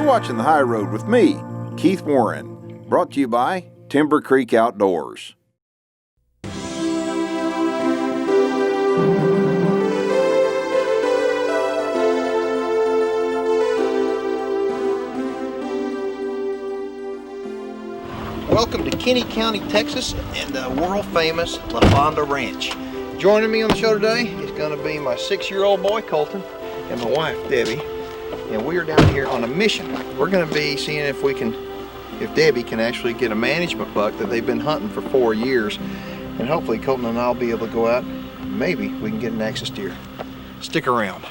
watching The High Road with me, Keith Warren, brought to you by Timber Creek Outdoors. Welcome to Kinney County, Texas, and the world-famous La Fonda Ranch. Joining me on the show today is going to be my 6-year-old boy, Kolton, and my wife, Debbie. And we are down here on a mission. We're going to be seeing if Debbie can actually get a management buck that they've been hunting for 4 years. And hopefully Kolton and I will be able to go out, and maybe we can get an axis deer. Stick around.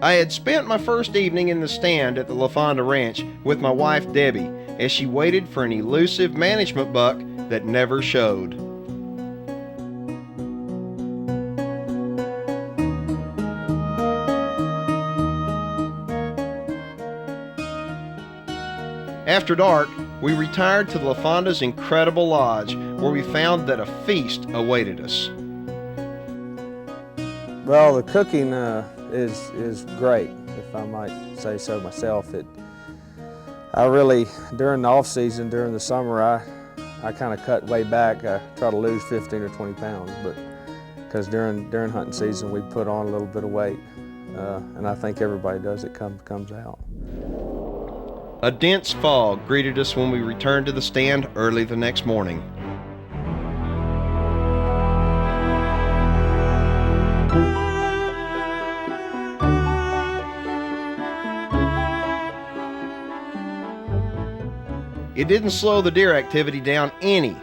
I had spent my first evening in the stand at the La Fonda Ranch with my wife Debbie as she waited for an elusive management buck that never showed. After dark, we retired to La Fonda's incredible lodge where we found that a feast awaited us. Well, the cooking is great, if I might say so myself. I really, during the off season, during the summer, I kind of cut way back. I try to lose 15 or 20 pounds, but because during hunting season we put on a little bit of weight, and I think everybody does. It comes out. A dense fog greeted us when we returned to the stand early the next morning. It didn't slow the deer activity down any.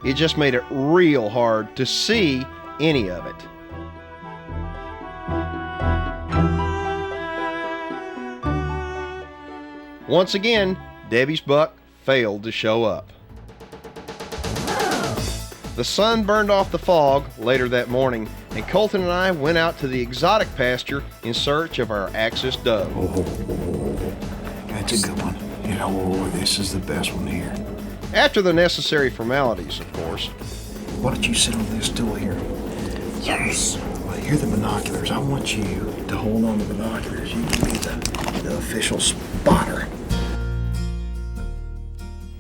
It just made it real hard to see any of it. Once again, Debbie's buck failed to show up. The sun burned off the fog later that morning, and Kolton and I went out to the exotic pasture in search of our axis dove. That's a good one. You know, this is the best one here. After the necessary formalities, of course. Why don't you sit on this stool here? Yes. Well, here are the binoculars. I want you to hold on to the binoculars. You can be the official spotter.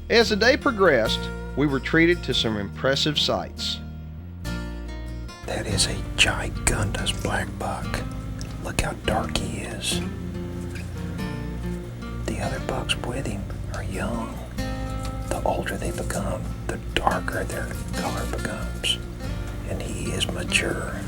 As the day progressed, we were treated to some impressive sights. That is a gigundous black buck. Look how dark he is. The other bucks with him are young. The older they become, the darker their color becomes. And he is mature.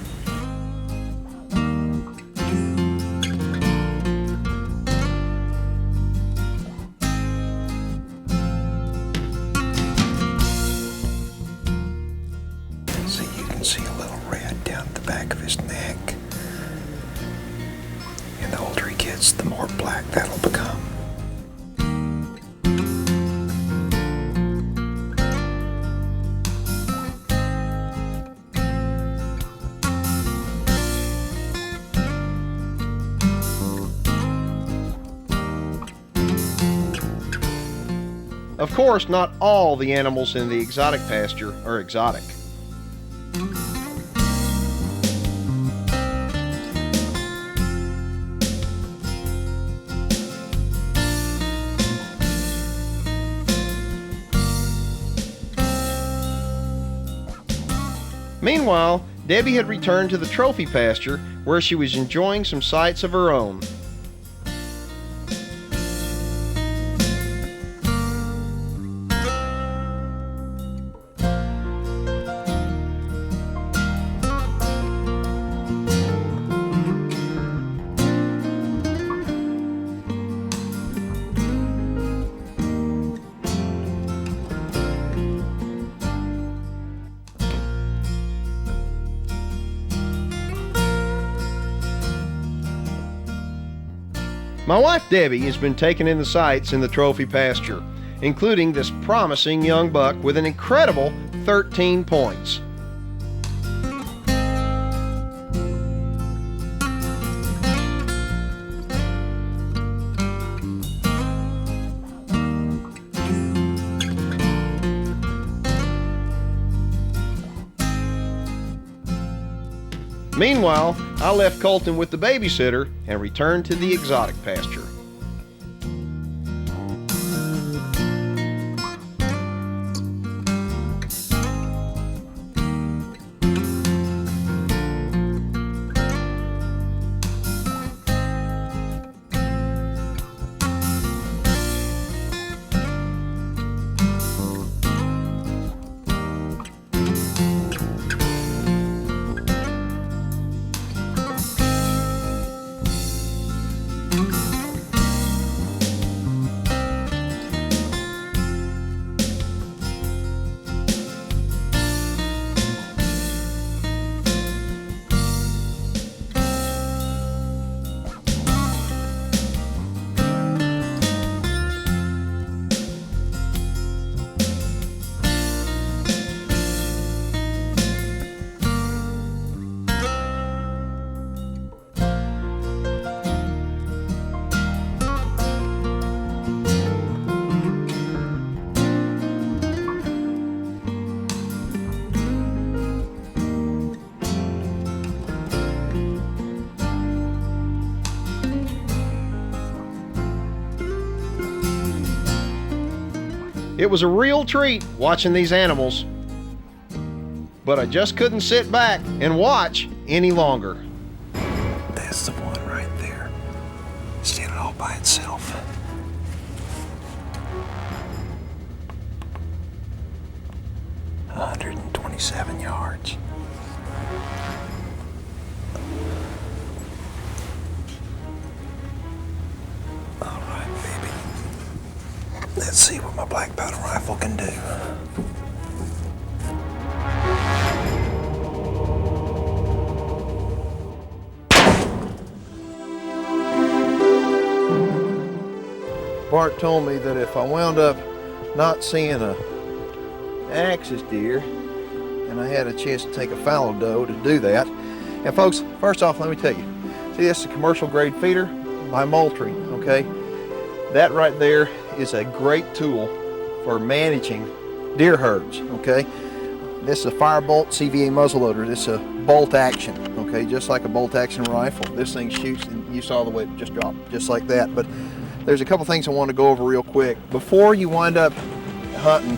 So you can see a little red down the back of his neck. And the older he gets, the more black that'll become. Of course, not all the animals in the exotic pasture are exotic. Meanwhile, Debbie had returned to the trophy pasture where she was enjoying some sights of her own. My wife Debbie has been taking in the sights in the trophy pasture, including this promising young buck with an incredible 13 points. Meanwhile, I left Kolton with the babysitter and returned to the exotic pasture. It was a real treat watching these animals, but I just couldn't sit back and watch any longer. That's the one right there, standing all by itself. – 127 yards. All right, baby. Let's see what my black powder rifle can do. Bart told me that if I wound up not seeing a axis deer, and I had a chance to take a fallow doe to do that. And folks, first off, let me tell you, see, this is a commercial grade feeder by Moultrie, okay? That right there is a great tool for managing deer herds, okay? This is a Firebolt CVA muzzleloader. This is a bolt action, okay? Just like a bolt action rifle. This thing shoots, and you saw the way it just dropped, just like that. But there's a couple things I want to go over real quick. Before you wind up hunting,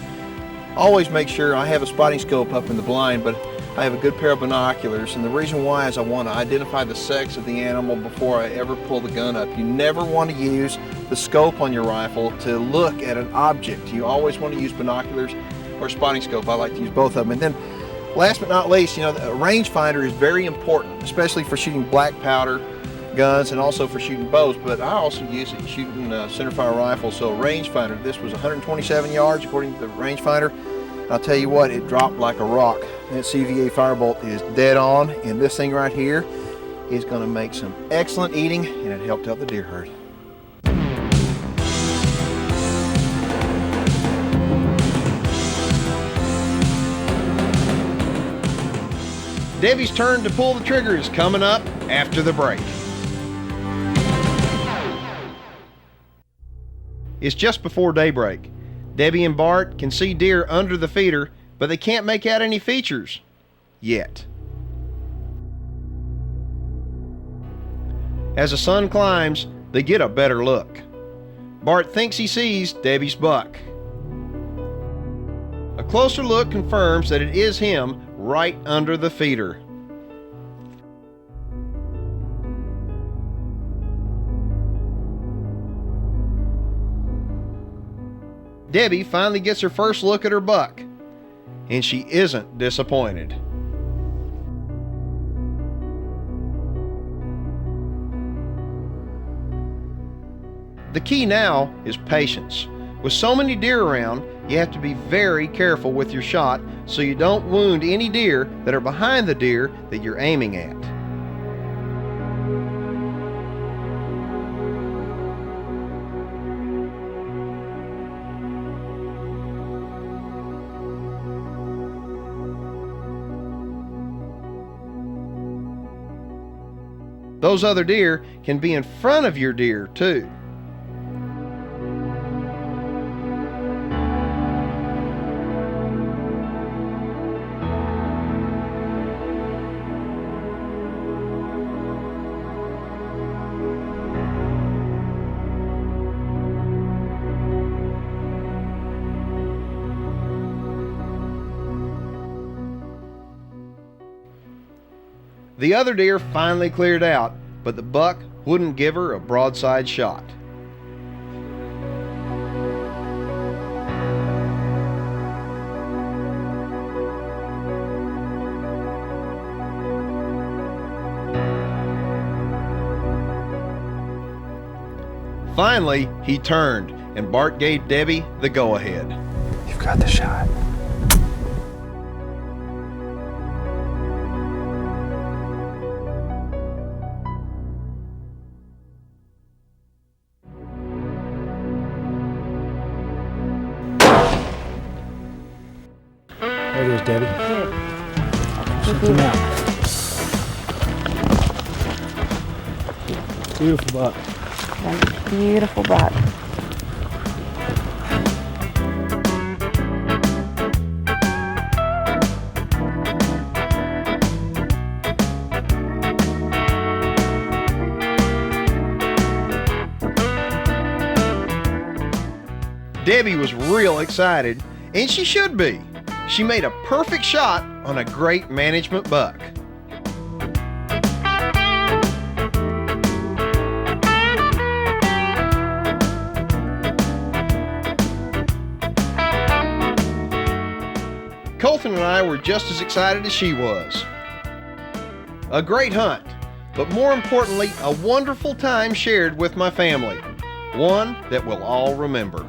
always make sure, I have a spotting scope up in the blind, but I have a good pair of binoculars, and the reason why is I want to identify the sex of the animal before I ever pull the gun up. You never want to use the scope on your rifle to look at an object. You always want to use binoculars or spotting scope. I like to use both of them. And then last but not least, you know, a rangefinder is very important, especially for shooting black powder guns and also for shooting bows, but I also use it shooting centerfire rifles. So rangefinder, this was 127 yards according to the rangefinder. I'll tell you what, it dropped like a rock. That CVA Firebolt is dead on, and this thing right here is going to make some excellent eating, and it helped out the deer herd. Debbie's turn to pull the trigger is coming up after the break. It's just before daybreak. Debbie and Bart can see deer under the feeder, but they can't make out any features yet. As the sun climbs, they get a better look. Bart thinks he sees Debbie's buck. A closer look confirms that it is him right under the feeder. Debbie finally gets her first look at her buck, and she isn't disappointed. The key now is patience. With so many deer around, you have to be very careful with your shot so you don't wound any deer that are behind the deer that you're aiming at. Those other deer can be in front of your deer too. The other deer finally cleared out, but the buck wouldn't give her a broadside shot. Finally, he turned, and Bart gave Debbie the go-ahead. You've got the shot. There it is, Debbie. Check him out. Beautiful buck. That's a beautiful buck. Debbie was real excited, and she should be. She made a perfect shot on a great management buck. Kolton and I were just as excited as she was. A great hunt, but more importantly, a wonderful time shared with my family. One that we'll all remember.